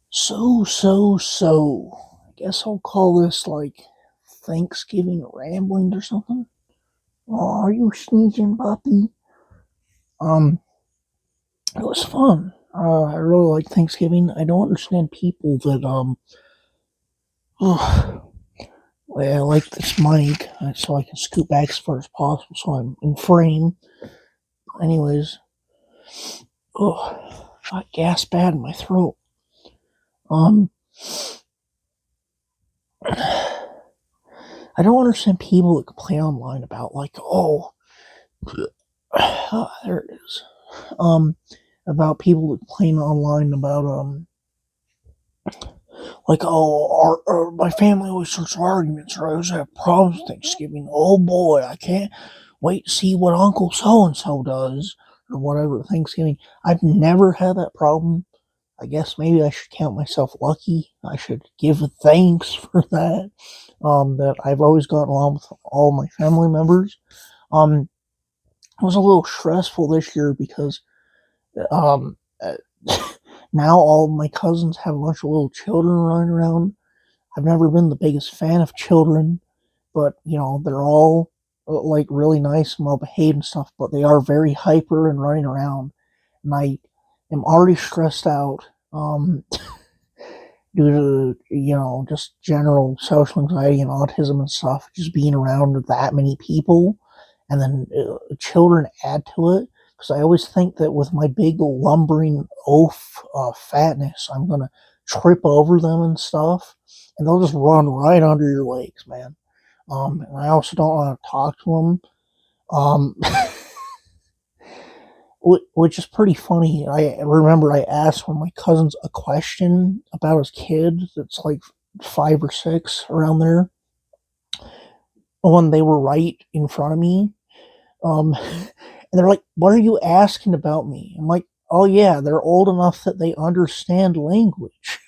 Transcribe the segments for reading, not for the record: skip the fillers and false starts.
So. I guess I'll call this like Thanksgiving ramblings or something. Oh, are you sneezing, puppy? Um, it was fun. I really like Thanksgiving. I don't understand people that oh, well, I like this mic so I can scoot back as far as possible so I'm in frame. Anyways, oh, got gas bad in my throat. Um, I don't understand people that complain online about like, oh, there it is. Um, about people that complain online about like, oh, my family always starts arguments or I always have problems with Thanksgiving. Oh boy, I can't wait to see what Uncle so and so does or whatever Thanksgiving. I've never had that problem. I guess maybe I should count myself lucky. I should give thanks for that. That I've always gotten along with all my family members. Um, it was a little stressful this year because um, uh, now all of my cousins have a bunch of little children running around. I've never been the biggest fan of children, but they're all like really nice and well behaved and stuff, but they are very hyper and running around. And I am already stressed out due to just general social anxiety and autism and stuff. Just being around that many people, and then children add to it. Because I always think that with my big lumbering oaf fatness, I'm gonna trip over them and stuff, and they'll just run right under your legs, man. And I also don't want to talk to them. Um, which is pretty funny. I remember I asked one of my cousins a question about his kid that's like 5 or 6 around there. When they were right in front of me, and they're like, "What are you asking about me?" I'm like, "Oh yeah, they're old enough that they understand language."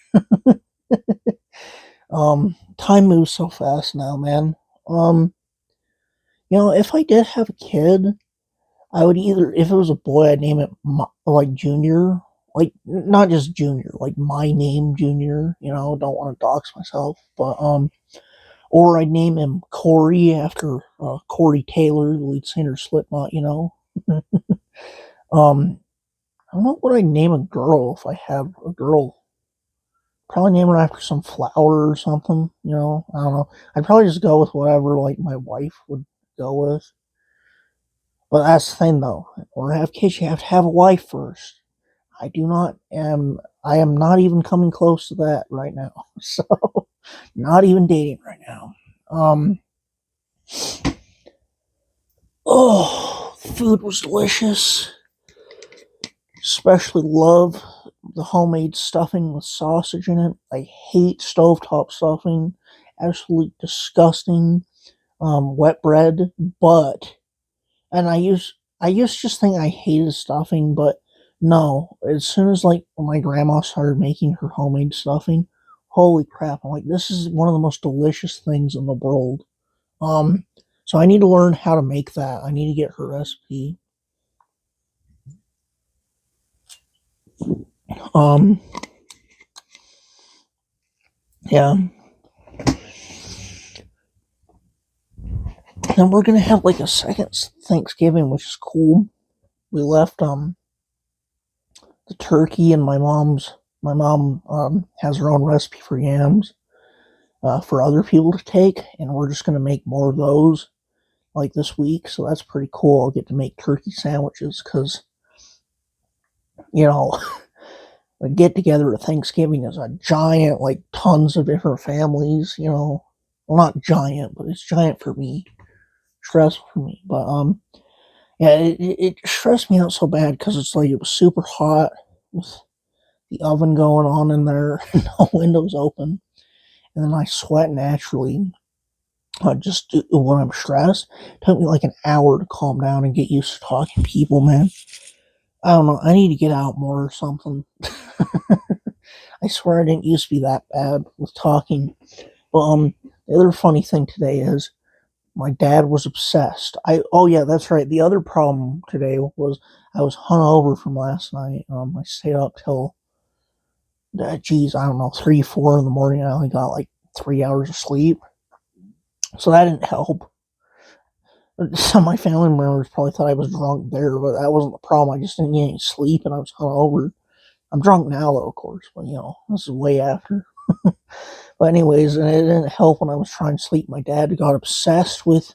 Time moves so fast now, man. Um, if I did have a kid, I would either, if it was a boy, I'd name it like Junior, like not just Junior, like my name Junior. Don't want to dox myself, but or I'd name him Corey after Corey Taylor, the lead singer of Slipknot. um, I don't know what I'd name a girl if I had a girl. Probably name her after some flower or something. I don't know. I'd probably just go with whatever like my wife would go with. But that's the thing, though. In order to have kids, you have to have a wife first. I am not even coming close to that right now. So not even dating right now. Um the food was delicious. Especially love the homemade stuffing with sausage in it. I hate stovetop stuffing. Absolutely disgusting. Wet bread, but and I used to just think I hated stuffing, but no. As soon as like my grandma started making her homemade stuffing, holy crap! I'm like, this is one of the most delicious things in the world. Um, so I need to learn how to make that. I need to get her recipe. Um, yeah. And we're gonna have like a second Thanksgiving, which is cool. We left the turkey, and my mom has her own recipe for yams for other people to take, and we're just gonna make more of those like this week. So that's pretty cool. I'll get to make turkey sandwiches because you know a get together at Thanksgiving is a giant, like tons of different families. Well, not giant, but it's giant for me, stressful for me. But yeah, it stressed me out so bad because it's like it was super hot with the oven going on in there, and no windows open, and then I sweat naturally. Just when I'm stressed, it took me like an hour to calm down and get used to talking to people, man. I don't know. I need to get out more or something. I swear I didn't used to be that bad with talking. But the other funny thing today is my dad was obsessed. Oh yeah, that's right. The other problem today was I was hungover from last night. I stayed up till geez, I don't know, 3, 4 in the morning. I only got like 3 hours of sleep. So that didn't help. Some of my family members probably thought I was drunk there, but that wasn't the problem. I just didn't get any sleep and I was hungover. I'm drunk now, though, of course, but this is way after. But, anyways, and it didn't help when I was trying to sleep. My dad got obsessed with,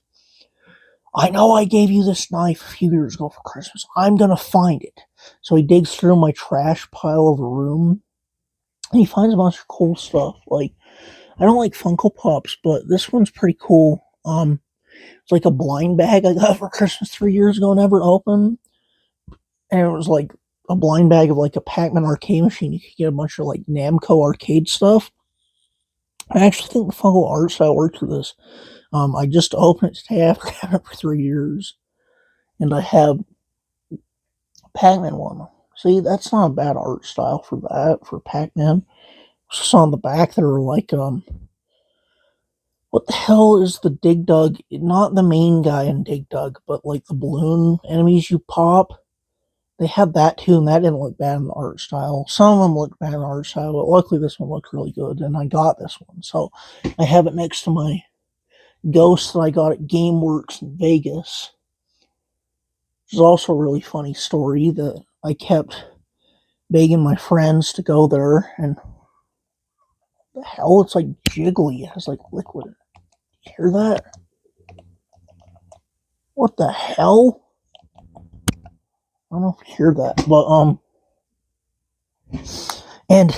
I know I gave you this knife a few years ago for Christmas. I'm going to find it. So he digs through my trash pile of a room and he finds a bunch of cool stuff. Like, I don't like Funko Pops, but this one's pretty cool. It's like a blind bag I got for Christmas 3 years ago, never opened. And it was like a blind bag of like a Pac-Man arcade machine. You could get a bunch of like Namco arcade stuff. I actually think the Funko art style works for this. I just opened it today after having it for 3 years. And I have a Pac-Man one. See, that's not a bad art style for that, for Pac-Man. Just on the back there are like, what the hell is the Dig Dug? Not the main guy in Dig Dug, but like the balloon enemies you pop. They had that too, and that didn't look bad in the art style. Some of them look bad in the art style, but luckily this one looked really good, and I got this one. So I have it next to my Ghost that I got at GameWorks in Vegas. Which is also a really funny story that I kept begging my friends to go there, and the hell, it's like jiggly. It has like liquid. You hear that? What the hell? I don't know if you hear that, but and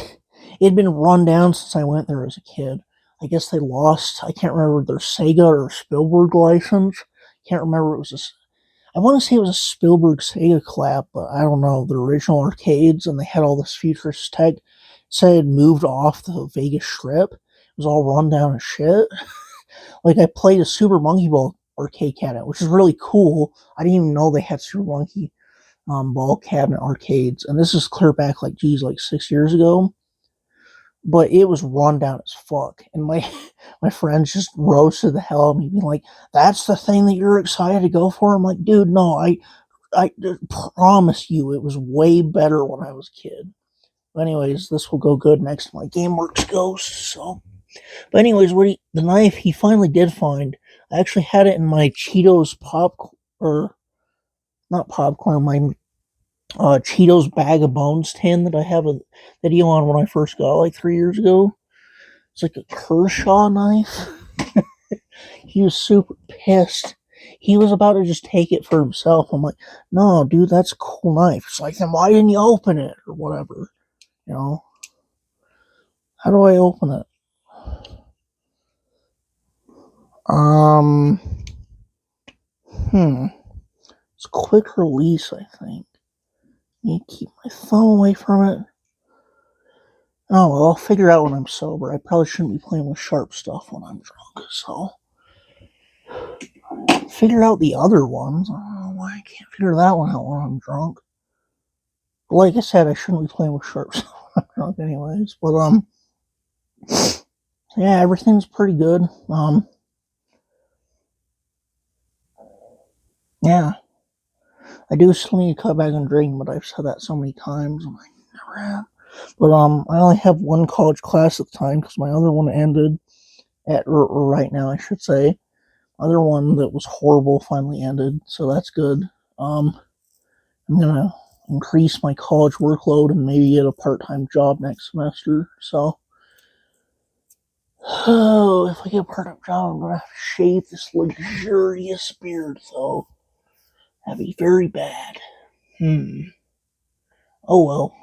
it had been run down since I went there as a kid. I guess they lost, I can't remember, their Sega or Spielberg license. Can't remember, I want to say it was a Spielberg Sega collab, but I don't know, the original arcades, and they had all this futurist tech. Said it had moved off the Vegas Strip. It was all run down as shit. Like, I played a Super Monkey Ball arcade cabinet, which is really cool. I didn't even know they had Super Monkey Ball cabinet arcades, and this is clear back like 6 years ago. But it was run down as fuck, and my my friends just roasted the hell out of me, being like, "That's the thing that you're excited to go for." I'm like, "Dude, no, I promise you, it was way better when I was a kid." But anyways, this will go good next to my GameWorks Ghost. So, but anyways, the knife he finally did find. I actually had it in my Cheetos or not popcorn, my Cheetos bag of bones tin that I have a video on when I first got like 3 years ago. It's like a Kershaw knife. He was super pissed. He was about to just take it for himself. I'm like, no, dude, that's a cool knife. It's like, then why didn't you open it or whatever? How do I open it? Um, It's quick release, I think. You keep my thumb away from it. Oh, well, I'll figure out when I'm sober. I probably shouldn't be playing with sharp stuff when I'm drunk, so. Figure out the other ones. I don't know why I can't figure that one out when I'm drunk. But like I said, I shouldn't be playing with sharp stuff when I'm drunk anyways. But, yeah, everything's pretty good. Yeah. I do still need to cut back on drinking, but I've said that so many times, and I never have. But, I only have one college class at the time, because my other one ended or right now, I should say. Other one that was horrible finally ended, so that's good. I'm gonna increase my college workload and maybe get a part-time job next semester. So, oh, if I get a part-time job, I'm gonna have to shave this luxurious beard, though. That'd be very bad. Oh well.